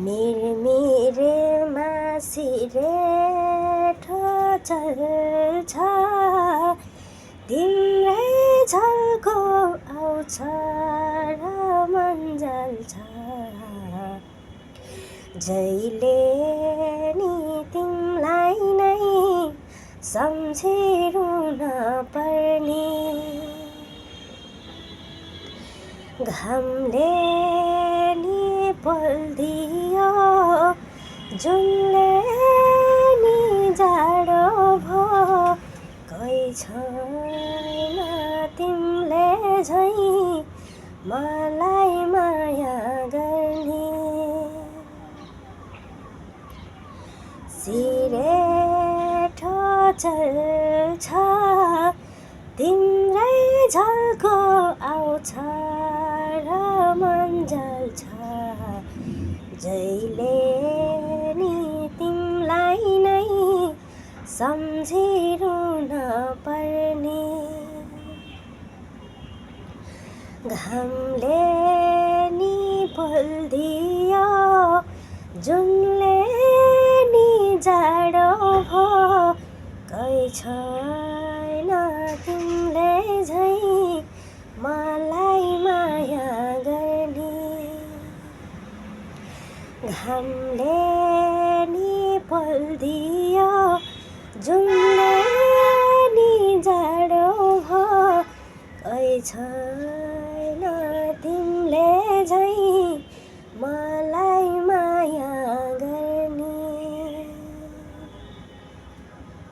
मिरमिरेमा सिरेठो चल्छ तिम्रै झल्को आउँछ र मन जल्छ जहिले नि तिमीलाई नै सम्झिरुन पर्ने घामले नि पोल्दियो जुनले नि जाडो भो कोही छैन तिमीले झैँ मलाई माया गर्ने सिरेठो चल्छ तिम्रै झल्को आउँछ र मन जल्छ जहिले नि तिमीलाई नै सम्झिरुन पर्ने घामले नि पोल्दियो जुनले नि जाडो भो कोही छैन तिमीले झैँ मलाई माया गर्ने घामले नि पोल्दियो जुन